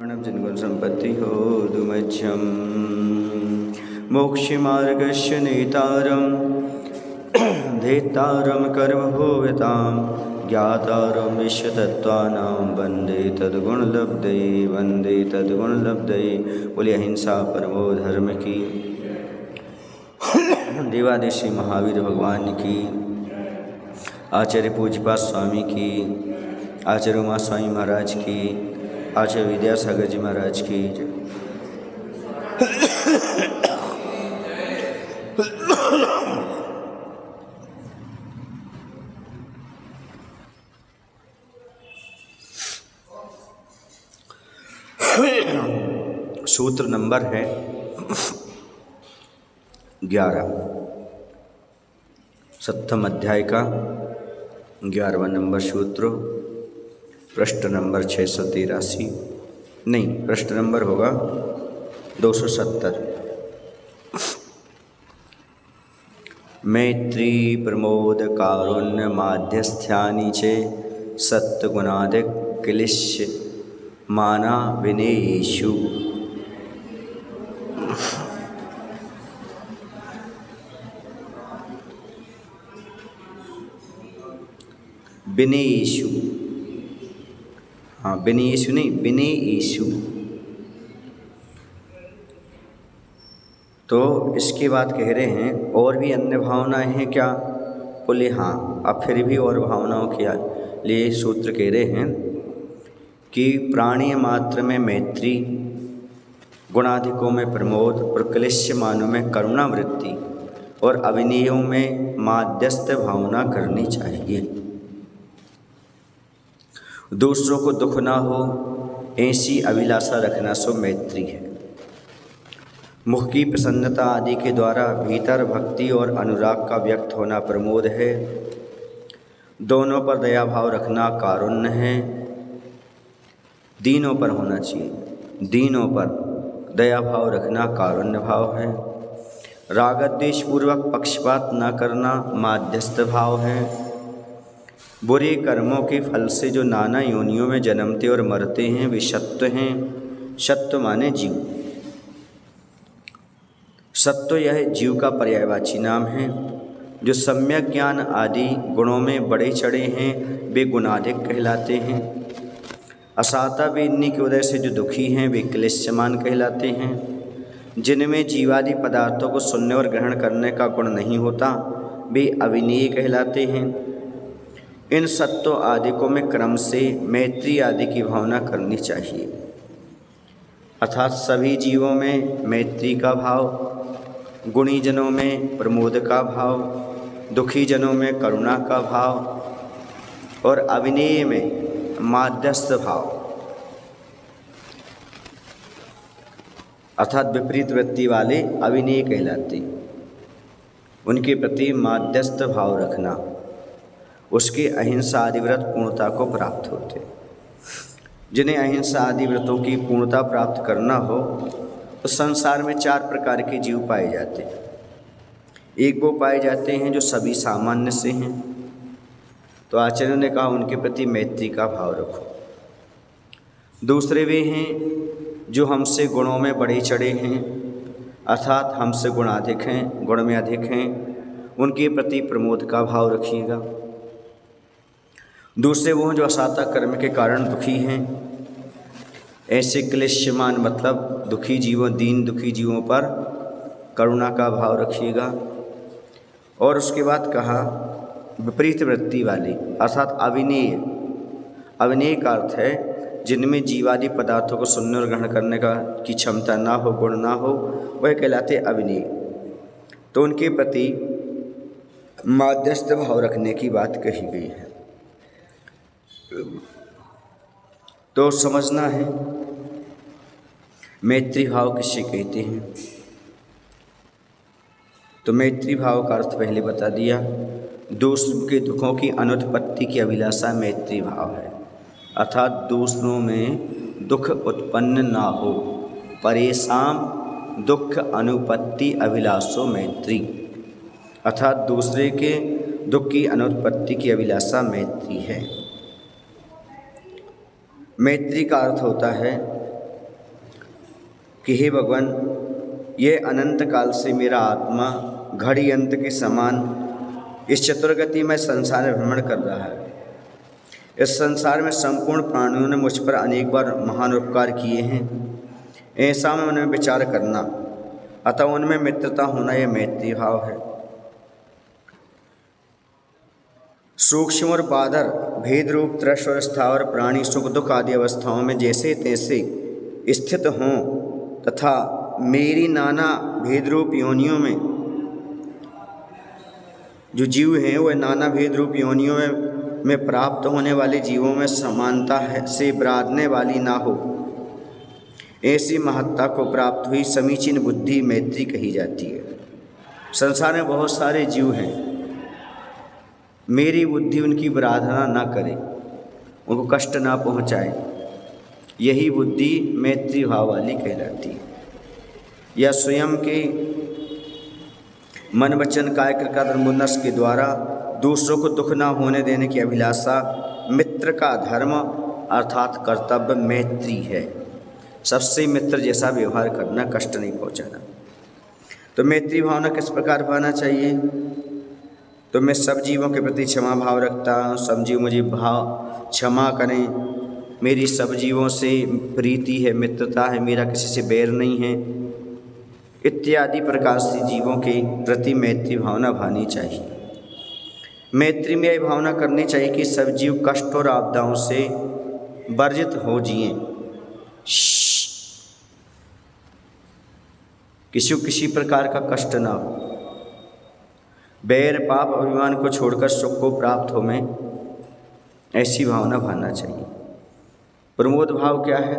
जिनगुण संपत्ति हो दुमध्यम मोक्षमार्गस्य नेतारं धेतारं कर्मभूयतां ज्ञातारं विश्वतत्त्वानां वन्दे तद्गुणलब्धये बोलिए अहिंसा परमो धर्म की। देवादेशी महावीर भगवान की, आचार्य पूज्यपाद स्वामी की, आचार्य उमा स्वामी महाराज की, आचार्य विद्यासागर जी महाराज की। सूत्र नंबर है 11, 7वें अध्याय का 11वां नंबर सूत्र, पृष्ठ नंबर 683, नहीं पृष्ठ नंबर होगा 270। मैत्री प्रमोद कारुण्य माध्यस्थ्यानि चे सत्वगुणादिक क्लिश्य माना विनेयेषु। विनेयेषु, हाँ विनेयेषु नहीं विनेयेषु। तो इसके बाद कह रहे हैं और भी अन्य भावनाएं हैं क्या? बोले हाँ, अब फिर भी और भावनाओं के लिए सूत्र कह रहे हैं कि प्राणी मात्र में मैत्री, गुणाधिकों में प्रमोद और क्लिश्यमानों में करुणा वृत्ति और अविनेयों में माध्यस्थ भावना करनी चाहिए। दूसरों को दुख ना हो ऐसी अभिलाषा रखना सो मैत्री है। मुख की प्रसन्नता आदि के द्वारा भीतर भक्ति और अनुराग का व्यक्त होना प्रमोद है। दोनों पर दया भाव रखना कारुण्य है। दीनों पर होना चाहिए, दीनों पर दया भाव रखना कारुण्य भाव है। राग द्वेष पूर्वक पक्षपात न करना माध्यस्थ भाव है। बुरे कर्मों के फल से जो नाना योनियों में जन्मते और मरते हैं वे सत्व हैं। सत्व माने जीव। सत्व यह जीव का पर्यायवाची नाम है। जो सम्यक ज्ञान आदि गुणों में बड़े चढ़े हैं वे गुणाधिक कहलाते हैं। असाता वेदनी के उदय से जो दुखी हैं वे क्लेशमान कहलाते हैं। जिनमें जीवादि पदार्थों को सुनने और ग्रहण करने का गुण नहीं होता वे अविनेय कहलाते हैं। इन सत्व आदिकों में क्रम से मैत्री आदि की भावना करनी चाहिए। अर्थात सभी जीवों में मैत्री का भाव, गुणी जनों में प्रमोद का भाव, दुखी जनों में करुणा का भाव और अविनेय में माध्यस्थ भाव अर्थात विपरीत वृत्ति वाले अविनेय कहलाते। उनके प्रति माध्यस्थ भाव रखना, उसके अहिंसा आदि व्रत पूर्णता को प्राप्त होते। जिन्हें अहिंसा आदि व्रतों की पूर्णता प्राप्त करना हो तो संसार में 4 प्रकार के जीव पाए जाते हैं। एक वो पाए जाते हैं जो सभी सामान्य से हैं, तो आचार्यों ने कहा उनके प्रति मैत्री का भाव रखो। दूसरे वे हैं जो हमसे गुणों में बढ़े चढ़े हैं, अर्थात हमसे गुण अधिक हैं, गुण में अधिक हैं, उनके प्रति प्रमोद का भाव रखिएगा। दूसरे वो हैं जो असाता कर्म के कारण दुखी हैं, ऐसे क्लेशमान मतलब दुखी जीवों, दीन दुखी जीवों पर करुणा का भाव रखिएगा। और उसके बाद कहा विपरीत वृत्ति वाली अर्थात अविनेय। अविनेय का अर्थ है जिनमें जीवादि पदार्थों को सुनने और ग्रहण करने की क्षमता ना हो, गुण ना हो, वह कहलाते अविनेय। तो उनके प्रति माध्यस्थ भाव रखने की बात कही गई है। तो समझना है मैत्री भाव किसे कहते हैं। तो मैत्री भाव का अर्थ पहले बता दिया। दूसरों के दुखों की अनुत्पत्ति की अभिलाषा मैत्री भाव है। अर्थात दूसरों में दुख उत्पन्न ना हो, परेशान दुख अनुपत्ति अभिलाषो मैत्री, अर्थात दूसरे के दुख की अनुत्पत्ति की अभिलाषा मैत्री है। मैत्री का अर्थ होता है कि हे भगवान, ये अनंत काल से मेरा आत्मा घड़ी अंत के समान इस चतुर्गति में संसार में भ्रमण कर रहा है। इस संसार में संपूर्ण प्राणियों ने मुझ पर अनेक बार महान उपकार किए हैं, ऐसा में उनमें विचार करना, अतः उनमें मित्रता होना यह मैत्री भाव है। सूक्ष्म और बादर भेद रूप तृष और स्थावर प्राणी सुख दुख आदि अवस्थाओं में जैसे तैसे स्थित हों तथा मेरी नाना भेद रूप योनियों में जो जीव हैं वह नाना भेद रूप योनियों में प्राप्त होने वाले जीवों में समानता है से बरादने वाली ना हो, ऐसी महत्ता को प्राप्त हुई समीचीन बुद्धि मैत्री कही जाती है। संसार में बहुत सारे जीव हैं, मेरी बुद्धि उनकी बराधना ना करे, उनको कष्ट ना पहुँचाए, यही बुद्धि मैत्री भाव वाली कहलाती है। या स्वयं के मन वचन काय क्रिया धर्मोन्नस के द्वारा दूसरों को दुख ना होने देने की अभिलाषा मित्र का धर्म अर्थात कर्तव्य मैत्री है। सबसे मित्र जैसा व्यवहार करना, कष्ट नहीं पहुंचाना। तो मैत्री भावना किस प्रकार पाना चाहिए? तो मैं सब जीवों के प्रति क्षमा भाव रखता हूँ, सब जीव मुझे भाव क्षमा करें, मेरी सब जीवों से प्रीति है, मित्रता है, मेरा किसी से बैर नहीं है, इत्यादि प्रकार से जीवों के प्रति मैत्री भावना भानी चाहिए। मैत्री में यह भावना करनी चाहिए कि सब जीव कष्ट और आपदाओं से वर्जित हो जिएं, किसी प्रकार का कष्ट ना हो, बैर पाप अभिमान को छोड़कर सुख को प्राप्त हो में, ऐसी भावना भाना चाहिए। प्रमोद भाव क्या है?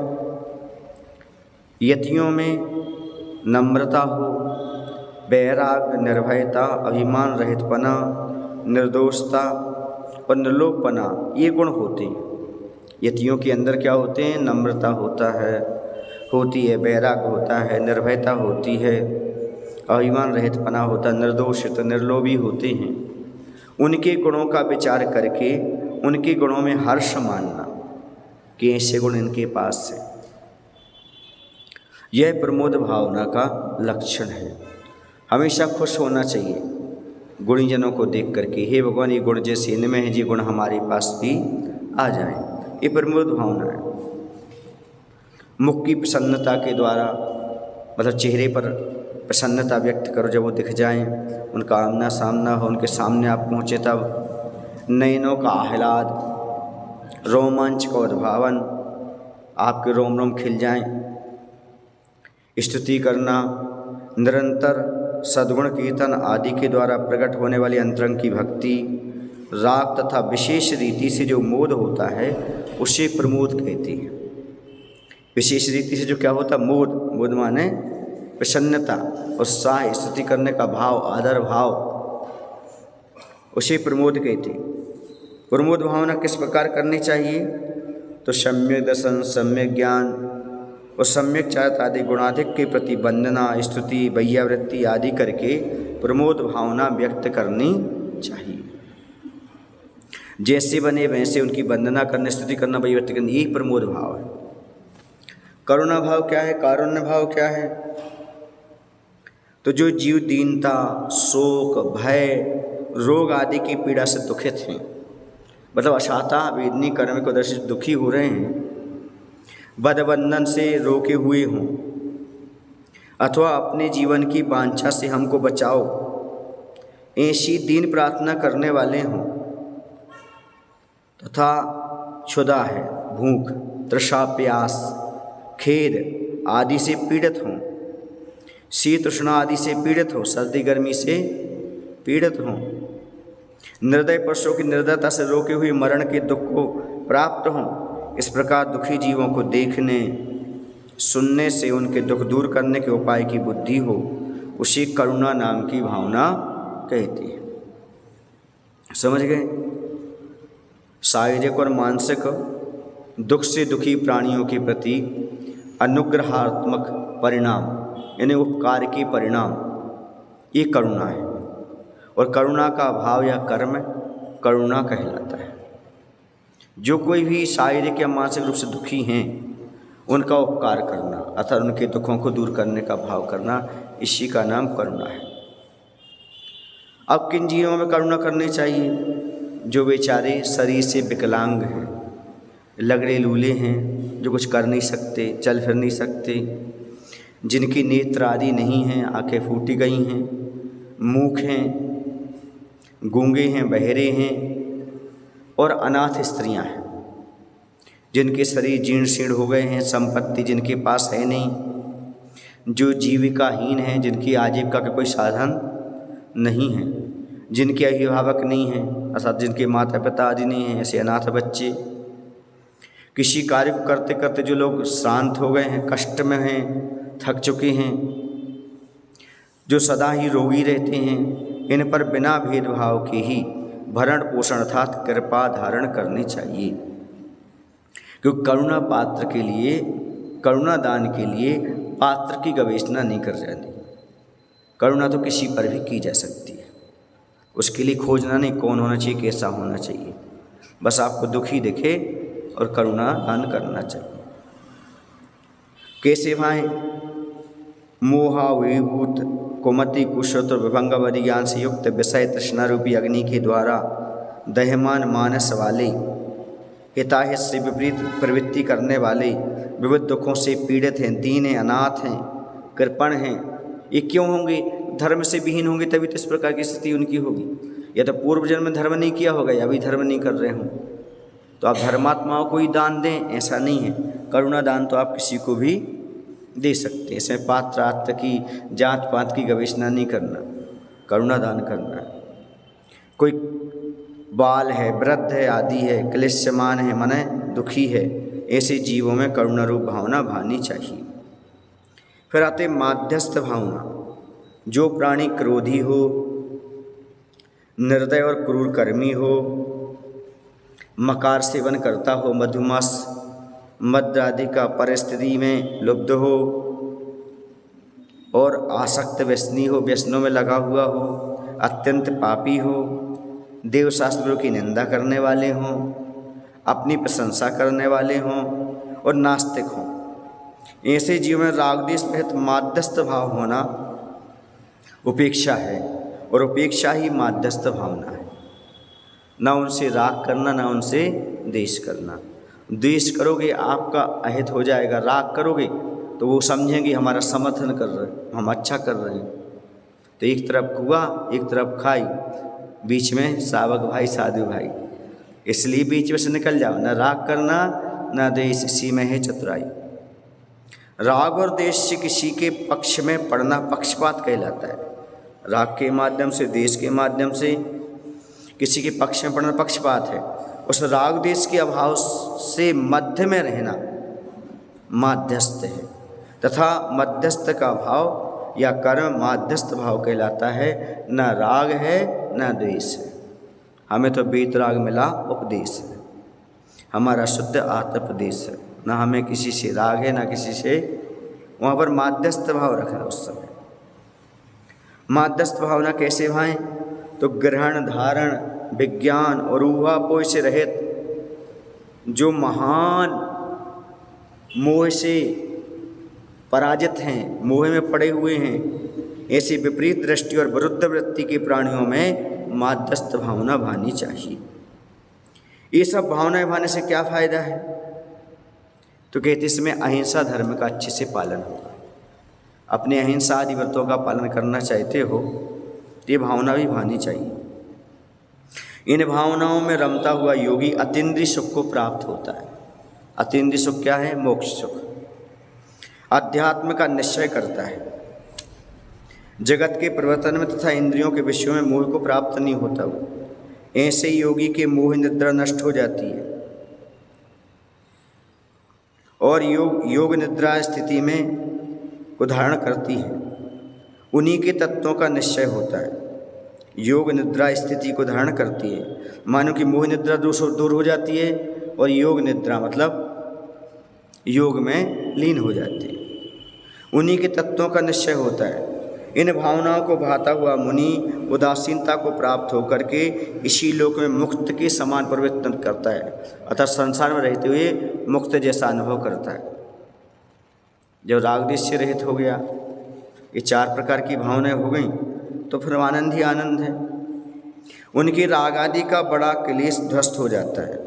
यतियों में नम्रता हो, बैराग, निर्भयता, अभिमान रहितपना, निर्दोषता और निर्लोभपना, ये गुण होते हैं। यतियों के अंदर क्या होते हैं? नम्रता होती है, बैराग होता है, निर्भयता होती है, अभिमान रहितपना होता है, निर्दोषित निर्लोभी होते हैं। उनके गुणों का विचार करके उनके गुणों में हर्ष मानना कि ऐसे गुण इनके पास है, यह प्रमोद भावना का लक्षण है। हमेशा खुश होना चाहिए गुणीजनों को देख करके, हे भगवान ये गुण जैसे इनमें है, ये गुण हमारे पास भी आ जाए, ये प्रमोद भावना है। मुख की प्रसन्नता के द्वारा, मतलब चेहरे पर प्रसन्नता व्यक्त करो, जब वो दिख जाएं, उनका आमना सामना हो, उनके सामने आप पहुँचे तब नयनों का आह्लाद, रोमांच का उद्भावन, आपके रोम रोम खिल जाएं। स्तुति करना, निरंतर सद्गुण कीर्तन आदि के द्वारा प्रकट होने वाली अंतरंग की भक्ति, राग तथा विशेष रीति से जो मोद होता है उसे प्रमोद कहते हैं। विशेष रीति से जो क्या होता है? मोद माने प्रसन्नता, उत्साह, स्तुति करने का भाव, आदर भाव, उसे प्रमोद कहते हैं। प्रमोद भावना किस प्रकार करनी चाहिए? तो सम्यक दर्शन, सम्यक ज्ञान और सम्यक चारित्र आदि गुणाधिक के प्रति वंदना, स्तुति, वैयावृत्ति आदि करके प्रमोद भावना व्यक्त करनी चाहिए। जैसे बने वैसे उनकी वंदना करना, स्तुति करना, वैयावृत्ति करना, यही प्रमोद भाव है। करुणा भाव क्या है? कारुण्य भाव क्या है? तो जो जीव दीनता, शोक, भय, रोग आदि की पीड़ा से दुखित हैं, मतलब अशाता वेदनी कर्म को दर्शित दुखी हो रहे हैं, बदबंधन से रोके हुए हों, अथवा अपने जीवन की वांछा से हमको बचाओ, ऐसी दीन प्रार्थना करने वाले हों, तथा क्षुधा है, भूख, तृषा, प्यास, खेद आदि से पीड़ित हों, शीत तृष्णा आदि से पीड़ित हो, सर्दी गर्मी से पीड़ित हों, निर्दय पशुओं की निर्दयता से रोके हुए मरण के दुख को प्राप्त हों, इस प्रकार दुखी जीवों को देखने सुनने से उनके दुख दूर करने के उपाय की बुद्धि हो, उसी करुणा नाम की भावना कहती है। समझ गए? शारीरिक और मानसिक दुख से दुखी प्राणियों के प्रति अनुग्रहात्मक परिणाम, यानी उपकार के परिणाम, ये करुणा है। और करुणा का भाव या कर्म करुणा कहलाता है। जो कोई भी शारीरिक या मानसिक रूप से दुखी हैं उनका उपकार करना अर्थात उनके दुखों को दूर करने का भाव करना, इसी का नाम करुणा है। अब किन जीवों में करुणा करनी चाहिए? जो बेचारे शरीर से विकलांग हैं, लगड़े लूले हैं, जो कुछ कर नहीं सकते, चल फिर नहीं सकते, जिनकी नेत्र आदि नहीं हैं, आंखें फूटी गई हैं, मूक हैं, गूंगे हैं, बहरे हैं, और अनाथ स्त्रियां हैं, जिनके शरीर जीर्ण शीर्ण हो गए हैं, संपत्ति जिनके पास है नहीं, जो जीविकाहीन हैं, जिनकी आजीविका का कोई साधन नहीं है, जिनके अभिभावक नहीं हैं अर्थात जिनके माता पिता आदि नहीं हैं, ऐसे अनाथ बच्चे, किसी कार्य को करते करते जो लोग श्रांत हो गए हैं, कष्ट में हैं, थक चुके हैं, जो सदा ही रोगी रहते हैं, इन पर बिना भेदभाव के ही भरण पोषण अर्थात कृपा धारण करनी चाहिए। क्योंकि करुणा पात्र के लिए, करुणा दान के लिए पात्र की गवेषणा नहीं कर जानी। करुणा तो किसी पर भी की जा सकती है, उसके लिए खोजना नहीं कौन होना चाहिए, कैसा होना चाहिए, बस आपको दुखी दिखे और करुणा दान करना चाहिए। कैसे भाई? मोहा विभूत कुमति कुशत और विभंगवदि ज्ञान से युक्त विषय तृष्णा रूपी अग्नि के द्वारा दह्यमान मानस वाले, हिताहित से विपरीत प्रवृत्ति करने वाले, विविध दुखों से पीड़ित हैं, दीन हैं, अनाथ हैं, कृपण हैं, ये क्यों होंगे? धर्म से विहीन होंगे तभी तो इस प्रकार की स्थिति उनकी होगी। या तो पूर्व जन्म में धर्म नहीं किया होगा या अभी धर्म नहीं कर रहे हों, तो आप धर्मात्माओं को ही दान दें, ऐसा नहीं है। करुणा दान तो आप किसी को भी दे सकते हैं, इसमें पात्र आत्र की जात पात की गवेषणा नहीं करना, करुणा दान करना है। कोई बाल है, वृद्ध है, आदि है, क्लेशमान है, मन दुखी है, ऐसे जीवों में करुणा रूप भावना भानी चाहिए। फिर आते माध्यस्थ भावना। जो प्राणी क्रोधी हो, निर्दय और क्रूर कर्मी हो, मकार सेवन करता हो, मधुमास मद आदि का परिस्थिति में लुब्ध हो और आसक्त व्यसनी हो, व्यसनों में लगा हुआ हो, अत्यंत पापी हो, देवशास्त्रों की निंदा करने वाले हों, अपनी प्रशंसा करने वाले हों और नास्तिक हों, ऐसे जीवन में रागद्वेष सहित माध्यस्थ भाव होना उपेक्षा है, और उपेक्षा ही माध्यस्थ भावना है। ना उनसे राग करना, ना उनसे द्वेष करना। द्वेष करोगे आपका अहित हो जाएगा, राग करोगे तो वो समझेंगे हमारा समर्थन कर रहे हैं, हम अच्छा कर रहे हैं। तो एक तरफ कुआ एक तरफ खाई, बीच में सावक भाई साधु भाई, इसलिए बीच में से निकल जाओ। ना राग करना ना द्वेष, इसी में है चतुराई। राग और द्वेष से किसी के पक्ष में पड़ना पक्षपात कहलाता है। राग के माध्यम से, द्वेष के माध्यम से किसी के पक्ष में पड़ना पक्षपात है। उस राग द्वेष के अभाव से मध्य में रहना माध्यस्थ है, तथा मध्यस्थ का भाव या कर्म माध्यस्थ भाव कहलाता है। न राग है न द्वेष है, हमें तो बेतराग मिला उपदेश है, हमारा शुद्ध आत्मोपदेश है। न हमें किसी से राग है न किसी से, वहाँ पर माध्यस्थ भाव रखना। उस समय माध्यस्थ भावना कैसे भाएं? तो ग्रहण धारण विज्ञान और ऊहापोह से रहित, जो महान मोह से पराजित हैं, मोह में पड़े हुए हैं, ऐसी विपरीत दृष्टि और विरुद्ध वृत्ति के प्राणियों में माध्यस्थ भावना भानी चाहिए। ये सब भावनाएं भाने से क्या फायदा है? तो कहते इसमें अहिंसा धर्म का अच्छे से पालन होगा। अपने अहिंसा आदि व्रतों का पालन करना चाहते हो तो ये भावना भी भानी चाहिए। इन भावनाओं में रमता हुआ योगी अतीन्द्रिय सुख को प्राप्त होता है। अतीन्द्रिय सुख क्या है? मोक्ष सुख। अध्यात्म का निश्चय करता है, जगत के प्रवर्तन में तथा इंद्रियों के विषयों में मोह को प्राप्त नहीं होता। वो ऐसे योगी के मोह निद्रा नष्ट हो जाती है और योग निद्रा स्थिति में को धारण करती है। उन्हीं के तत्वों का निश्चय होता है, योग निद्रा स्थिति को धारण करती है। मानो कि मोह निद्रा दूर हो जाती है और योग निद्रा मतलब योग में लीन हो जाती है। उन्हीं के तत्वों का निश्चय होता है। इन भावनाओं को भाता हुआ मुनि उदासीनता को प्राप्त होकर के इसी लोक में मुक्त के समान प्रवृत्ति करता है, अर्थात संसार में रहते हुए मुक्त जैसा अनुभव करता है। जब राग द्वेष से रहित हो गया, ये 4 प्रकार की भावनाएं हो गई, तो फिर आनंद ही आनंद है। उनके राग आदि का बड़ा क्लेश ध्वस्त हो जाता है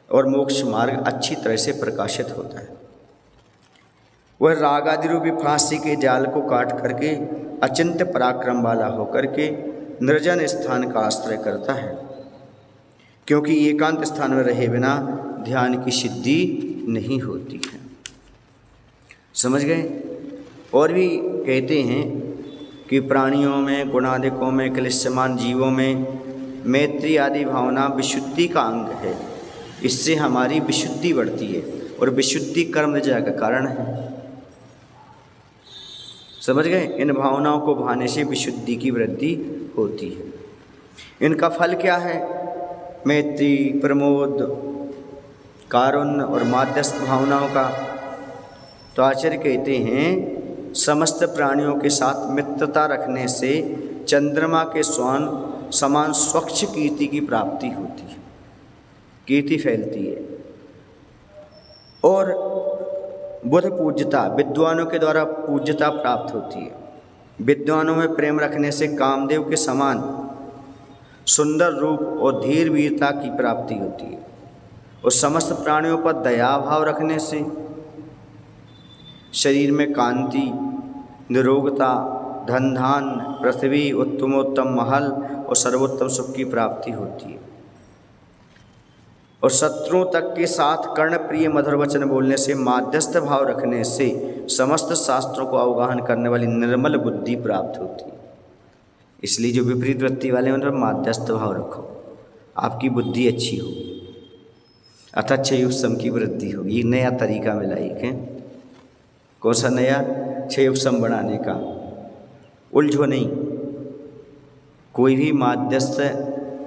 और मोक्ष मार्ग अच्छी तरह से प्रकाशित होता है। वह राग आदि रूपी फांसी के जाल को काट करके अचिंत्य पराक्रम वाला होकर के निर्जन स्थान का आश्रय करता है, क्योंकि एकांत स्थान में रहे बिना ध्यान की सिद्धि नहीं होती है। समझ गए? और भी कहते हैं कि प्राणियों में, गुणादिकों में, क्लेशमान जीवों में मैत्री आदि भावना विशुद्धि का अंग है। इससे हमारी विशुद्धि बढ़ती है और विशुद्धि कर्म निजा का कारण है। समझ गए? इन भावनाओं को भाने से विशुद्धि की वृद्धि होती है। इनका फल क्या है? मैत्री, प्रमोद, कारुण्य और माध्यस्थ भावनाओं का। तो आचार्य कहते हैं समस्त प्राणियों के साथ मित्रता रखने से चंद्रमा के समान स्वच्छ कीर्ति की प्राप्ति होती है, कीर्ति फैलती है। और बुध पूज्यता, विद्वानों के द्वारा पूज्यता प्राप्त होती है। विद्वानों में प्रेम रखने से कामदेव के समान सुंदर रूप और धीर वीरता की प्राप्ति होती है। और समस्त प्राणियों पर दया भाव रखने से शरीर में कांति, निरोगता, धन धान, पृथ्वी, उत्तमोत्तम महल और सर्वोत्तम सुख की प्राप्ति होती है। और शत्रुओं तक के साथ कर्ण प्रिय मधुर वचन बोलने से, माध्यस्थ भाव रखने से समस्त शास्त्रों को अवगाहन करने वाली निर्मल बुद्धि प्राप्त होती है। इसलिए जो विपरीत वृत्ति वाले हैं उन पर माध्यस्थ भाव रखो, आपकी बुद्धि अच्छी हो, अतः क्षयोपशम की वृद्धि होगी। नया तरीका मिला एक है। कौन सा नया? क्षयोपशम बढ़ाने का। उलझो नहीं, कोई भी माध्यस्थ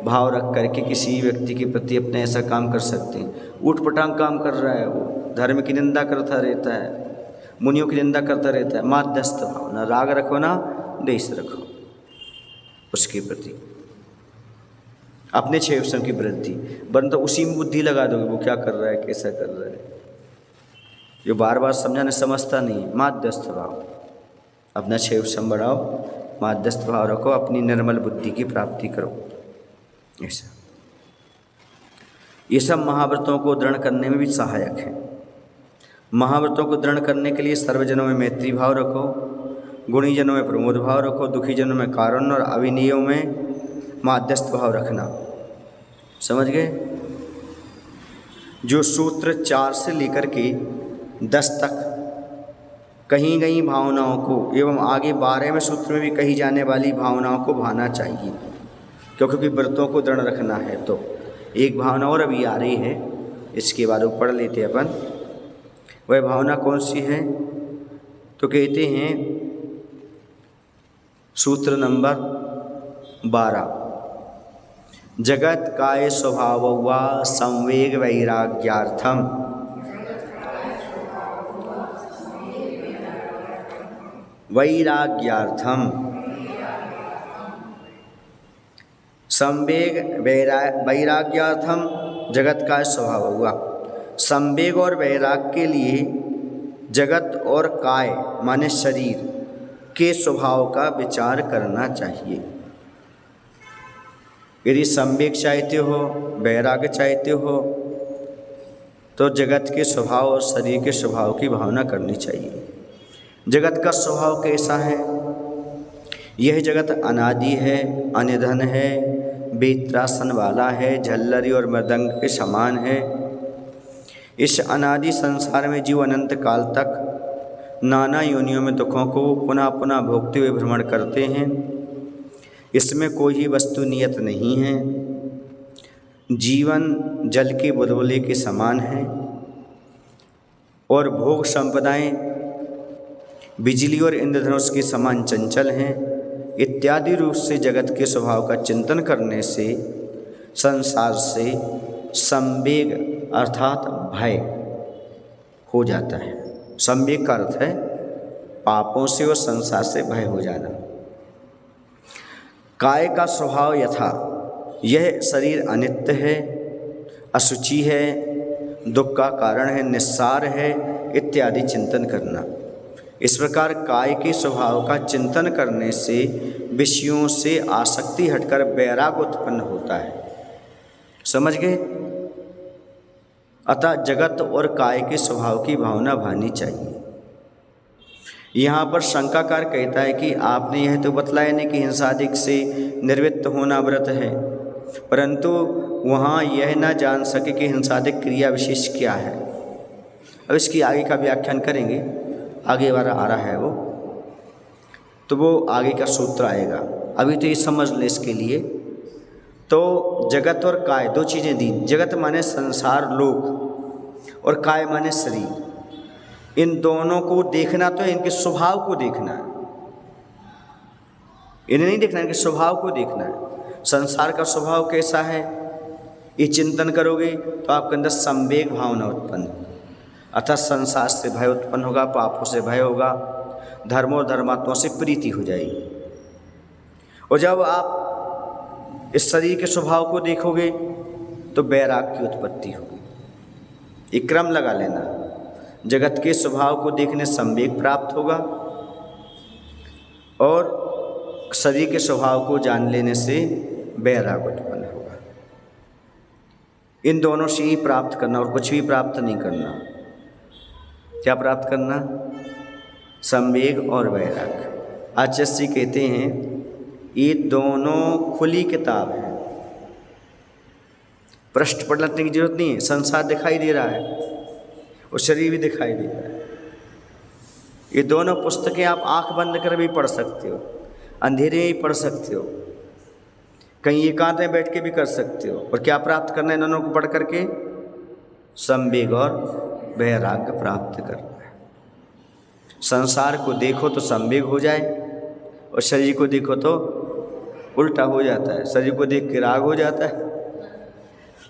भाव रख करके किसी व्यक्ति के प्रति अपने ऐसा काम कर सकते हैं। ऊट पटांग काम कर रहा है, वो धर्म की निंदा करता रहता है, मुनियों की निंदा करता रहता है। माध्यस्थ भाव, ना राग रखो ना द्वेष रखो उसके प्रति, अपने क्षयोपशम की वृद्धि। वरना तो उसी में बुद्धि लगा दोगे, वो क्या कर रहा है, कैसा कर रहा है, जो बार बार समझाने समझता नहीं है। माध्यस्थ भाव, अपना क्षयोपशम बढ़ाओ, माध्यस्थ भाव रखो, अपनी निर्मल बुद्धि की प्राप्ति करो। ऐसा ये सब महाव्रतों को दृढ़ करने में भी सहायक है। महाव्रतों को दृढ़ करने के लिए सर्वजनों में मैत्री भाव रखो, गुणीजनों में प्रमोद भाव रखो, दुखीजनों में कारुण्य और अविनीयों में माध्यस्थ भाव रखना। समझ गए? जो सूत्र 4 से लेकर के 10 तक कहीं गई भावनाओं को एवं आगे 12वें सूत्र में भी कही जाने वाली भावनाओं को भाना चाहिए, क्योंकि व्रतों को दृढ़ रखना है। तो एक भावना और अभी आ रही है, इसके बाद वो पढ़ लेते अपन। वह भावना कौन सी है? तो कहते हैं सूत्र नंबर 12, जगत काय स्वभाव वा संवेग वैराग्यार्थम संवेग वैराग्यार्थम जगत का स्वभाव हुआ। संवेग और वैराग के लिए जगत और काय माने शरीर के स्वभाव का विचार करना चाहिए। यदि संवेग चाहते हो, वैराग्य चाहते हो, तो जगत के स्वभाव और शरीर के स्वभाव की भावना करनी चाहिए। जगत का स्वभाव कैसा है? यह जगत अनादि है, अनिधन है, बेत्रासन वाला है, झल्लरी और मृदंग के समान है। इस अनादि संसार में जीव अनंत काल तक नाना योनियों में दुखों को पुनः पुनः भोगते हुए भ्रमण करते हैं। इसमें कोई ही वस्तु नियत नहीं है। जीवन जल के बुलबुले के समान है और भोग संपदाएं बिजली और इंद्रधनुष के समान चंचल हैं। इत्यादि रूप से जगत के स्वभाव का चिंतन करने से संसार से संवेग अर्थात भय हो जाता है। संवेग का अर्थ है पापों से और संसार से भय हो जाना। काय का स्वभाव यथा, यह शरीर अनित्य है, अशुचि है, दुख का कारण है, निस्सार है इत्यादि चिंतन करना। इस प्रकार काय के स्वभाव का चिंतन करने से विषयों से आसक्ति हटकर वैराग्य उत्पन्न होता है। समझ गए? अतः जगत और काय के स्वभाव की भावना भानी चाहिए। यहाँ पर शंकाकार कहता है कि आपने यह तो बतलाया नहीं कि हिंसादिक से निर्वृत्त होना व्रत है, परंतु वहाँ यह ना जान सके कि हिंसादिक क्रिया विशेष क्या है। अब इसकी आगे का व्याख्यान करेंगे, आगे वाला आ रहा है वो, तो वो आगे का सूत्र आएगा। अभी तो ये समझ ले इसके लिए। तो जगत और काय दो चीज़ें दी। जगत माने संसार लोक और काय माने शरीर। इन दोनों को देखना तो इनके स्वभाव को देखना है, इन्हें नहीं देखना, इनके स्वभाव को देखना है। संसार का स्वभाव कैसा है ये चिंतन करोगे तो आपके अंदर संवेग भावना उत्पन्न, अतः संसार से भय उत्पन्न होगा, पापों से भय होगा, धर्म और धर्मात्माओं से प्रीति हो जाएगी। और जब आप इस शरीर के स्वभाव को देखोगे तो वैराग्य की उत्पत्ति होगी। एक क्रम लगा लेना, जगत के स्वभाव को देखने संवेग प्राप्त होगा और शरीर के स्वभाव को जान लेने से वैराग्य उत्पन्न होगा। इन दोनों से ही प्राप्त करना और कुछ भी प्राप्त नहीं करना। क्या प्राप्त करना? संवेग और वैराग्य। आचार्य कहते हैं ये दोनों खुली किताब है, पृष्ठ पलटने की जरूरत नहीं है। संसार दिखाई दे रहा है और शरीर भी दिखाई दे रहा है। ये दोनों पुस्तकें आप आंख बंद कर भी पढ़ सकते हो, अंधेरे में ही पढ़ सकते हो, कहीं एकांत में बैठ के भी कर सकते हो। और क्या प्राप्त करना है इन दोनों को पढ़ करके? संवेग और वैराग्य प्राप्त करना है। संसार को देखो तो संवेग हो जाए और शरीर को देखो तो उल्टा हो जाता है। शरीर को देख के राग हो जाता है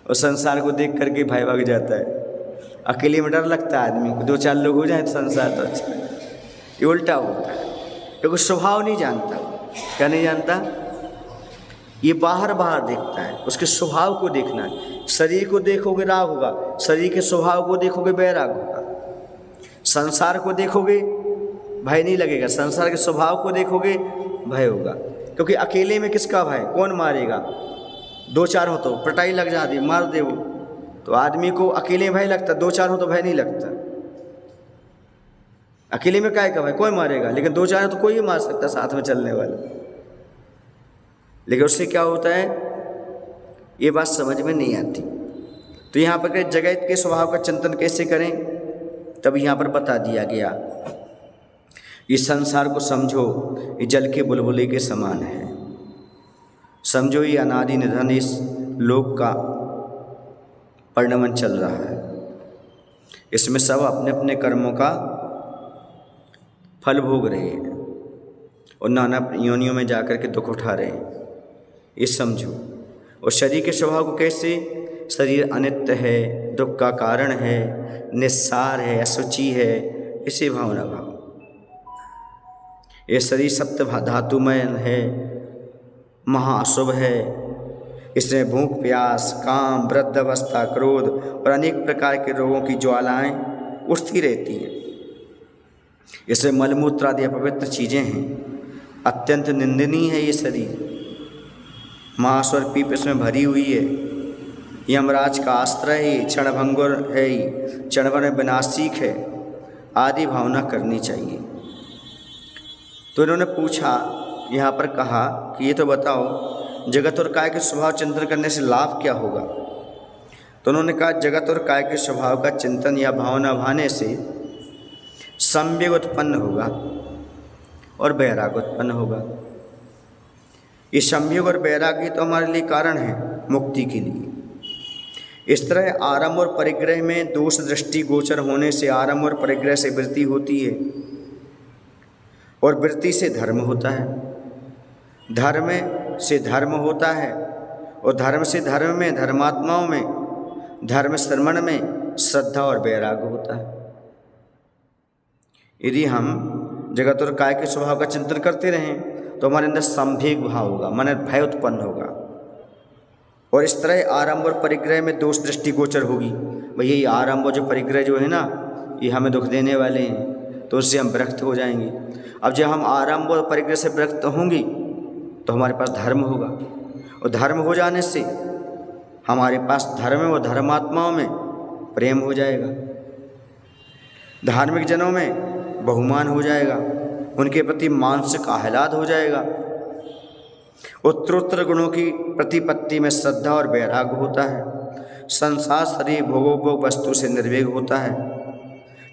और संसार को देख करके भय भाग जाता है। अकेले में डर लगता है आदमी को, दो चार लोग हो जाए तो संसार तो अच्छा। ये उल्टा होता है क्योंकि स्वभाव नहीं जानता। क्या नहीं जानता? ये बाहर बाहर देखता है, उसके स्वभाव को देखना है। शरीर को देखोगे राग होगा, शरीर के स्वभाव को देखोगे वैराग होगा। संसार को देखोगे भय नहीं लगेगा, संसार के स्वभाव को देखोगे भय होगा। क्योंकि अकेले में किसका भय? कौन मारेगा? दो चार हो तो पिटाई लग जाती, मार दे वो। तो आदमी को अकेले भय लगता, दो चार हो तो भय नहीं लगता। अकेले में काय का भय? कोई मारेगा, लेकिन दो चार हो तो कोई भी मार सकता साथ में चलने वाला। लेकिन उससे क्या होता है ये बात समझ में नहीं आती। तो यहाँ पर जगत के स्वभाव का चिंतन कैसे करें, तब यहाँ पर बता दिया गया। इस संसार को समझो, ये जल के बुलबुले के समान है। समझो ये अनादि निधन इस लोक का परिणमन चल रहा है। इसमें सब अपने अपने कर्मों का फल भोग रहे हैं और नाना योनियों में जाकर के दुख उठा रहे हैं, ये समझो। और शरीर के स्वभाव को कैसे? शरीर अनित्य है, दुख का कारण है, निस्सार है, अशुचि है, इसे भावना भाव। ये शरीर सप्त धातुमय है, महाअशुभ है। इसमें भूख, प्यास, काम, वृद्धावस्था, क्रोध और अनेक प्रकार के रोगों की ज्वालाएं उठती रहती हैं। इसमें मलमूत्र आदि अपवित्र चीज़ें हैं। अत्यंत निंदनीय है ये शरीर। मांस और पीप इसमें भरी हुई है। यमराज का आश्रय है, क्षणभंगुर है, क्षणभर में विनाशिक है, आदि भावना करनी चाहिए। तो इन्होंने पूछा, यहाँ पर कहा कि ये तो बताओ जगत और काय के स्वभाव चिंतन करने से लाभ क्या होगा। तो उन्होंने कहा जगत और काय के स्वभाव का चिंतन या भावना भाने से संवेग उत्पन्न होगा और वैराग्य उत्पन्न होगा। ये संयोग और वैराग्य तो हमारे लिए कारण है मुक्ति के लिए। इस तरह आरंभ और परिग्रह में दोष दृष्टि गोचर होने से आरंभ और परिग्रह से वृत्ति होती है और वृत्ति से धर्म होता है, धर्म से धर्म होता है और धर्म से धर्म में, धर्मात्माओं में, धर्म श्रवण में श्रद्धा और वैराग्य होता है। यदि हम जगत और काय के स्वभाव का चिंतन करते रहें तो हमारे अंदर संवेग भाव होगा, मन भय उत्पन्न होगा। और इस तरह आरंभ और परिग्रह में दोष दृष्टि गोचर होगी। भैया ये आरंभ और जो परिग्रह जो है ना, ये हमें दुख देने वाले हैं, तो उससे हम विरक्त हो जाएंगे। अब जब हम आरंभ और परिग्रह से विरक्त होंगी तो हमारे पास धर्म होगा, और धर्म हो जाने से हमारे पास धर्म है, वो धर्मात्माओं में प्रेम हो जाएगा, धार्मिक जनों में बहुमान हो जाएगा, उनके प्रति मानसिक आह्लाद हो जाएगा, उत्तरोत्तर गुणों की प्रतिपत्ति में श्रद्धा और वैराग्य होता है, संसार शरीर भोगोपभोग वस्तु से निर्वेग होता है,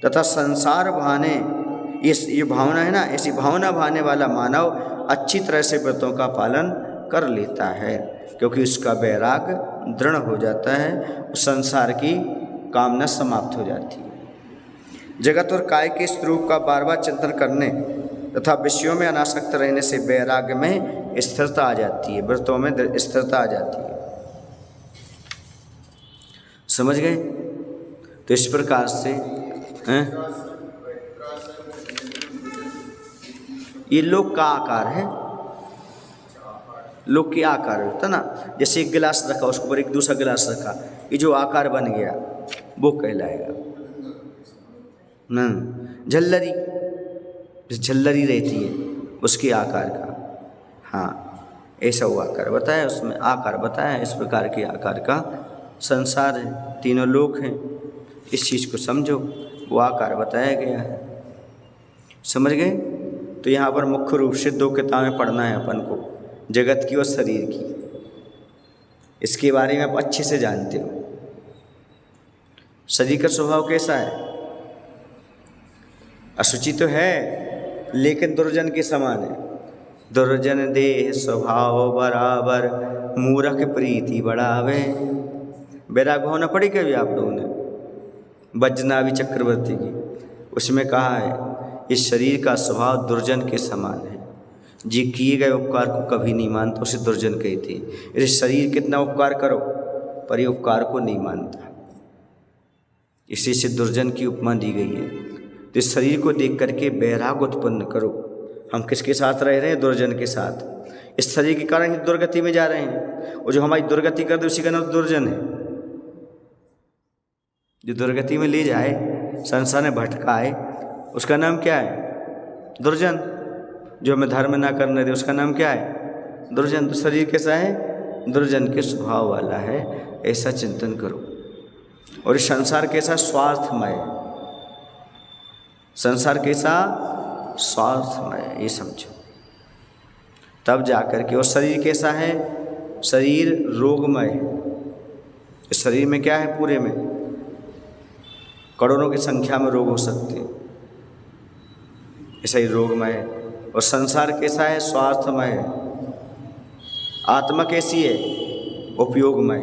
तथा संसार भाने ये भावना है ना, ऐसी भावना भाने वाला मानव अच्छी तरह से व्रतों का पालन कर लेता है, क्योंकि उसका वैराग्य दृढ़ हो जाता है, संसार की कामना समाप्त हो जाती है। जगत और काय के स्वरूप का बार बार चिंतन करने तथा विषयों में अनासक्त रहने से वैराग्य में स्थिरता आ जाती है, व्रतों में स्थिरता आ जाती है। समझ गए? तो इस प्रकार से ये लोक का आकार है, लोक के आकार होता ना, जैसे एक गिलास रखा उसके ऊपर एक दूसरा गिलास रखा, ये जो आकार बन गया वो कहलाएगा झल्लरी, झल्लरी रहती है उसके आकार का। हाँ, ऐसा वो आकार बताया, उसमें आकार बताया, इस प्रकार के आकार का संसार है, तीनों लोक हैं, इस चीज़ को समझो, वो आकार बताया गया है। समझ गए? तो यहाँ पर मुख्य रूप से दो किताबें पढ़ना है अपन को, जगत की और शरीर की। इसके बारे में आप अच्छे से जानते हो। शरीर का स्वभाव कैसा है? अशुचि तो है लेकिन दुर्जन के समान है। दुर्जन देह स्वभाव बराबर, मूर्ख प्रीति बढ़ावे। वैराग्य होना पड़ी कभी आप लोगों ने? वैजनाभि चक्रवर्ती की उसमें कहा है इस शरीर का स्वभाव दुर्जन के समान है, जी किए गए उपकार को कभी नहीं मानता, उसे दुर्जन कहते हैं। इसे शरीर कितना उपकार करो पर ये उपकार को नहीं मानता, इसी से दुर्जन की उपमा दी गई है। तो इस शरीर को देख करके वैराग्य उत्पन्न करो। हम किसके साथ रह रहे हैं? दुर्जन के साथ। इस शरीर के कारण ही दुर्गति में जा रहे हैं, और जो हमारी दुर्गति कर दे उसी का नाम दुर्जन है। जो दुर्गति में ले जाए, संसार में भटकाए, उसका नाम क्या है? दुर्जन। जो हमें धर्म ना करने दे उसका नाम क्या है? दुर्जन। तो शरीर कैसा है? दुर्जन के स्वभाव वाला है, ऐसा चिंतन करो। और इस संसार कैसा? स्वार्थमय। संसार कैसा? स्वार्थमय, ये समझो तब जाकर के। और शरीर कैसा है? शरीर रोगमय। इस शरीर में क्या है? पूरे में करोड़ों की संख्या में रोग हो सकते हैं, ऐसा ही रोगमय है। और संसार कैसा है? स्वार्थमय है। आत्मा कैसी है? उपयोगमय।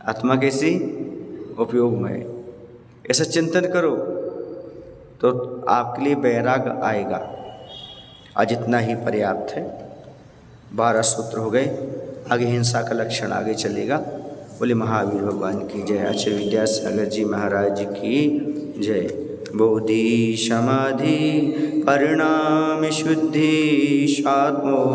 आत्मा कैसी? उपयोगमय। ऐसा चिंतन करो तो आपके लिए वैराग्य आएगा। आज इतना ही पर्याप्त है। 12 सूत्र हो गए, आगे हिंसा का लक्षण आगे चलेगा। बोले महावीर भगवान की जय। आचार्य विद्यासागर जी महाराज की जय। बोधि समाधि परिणाम शुद्धि स्वात्मो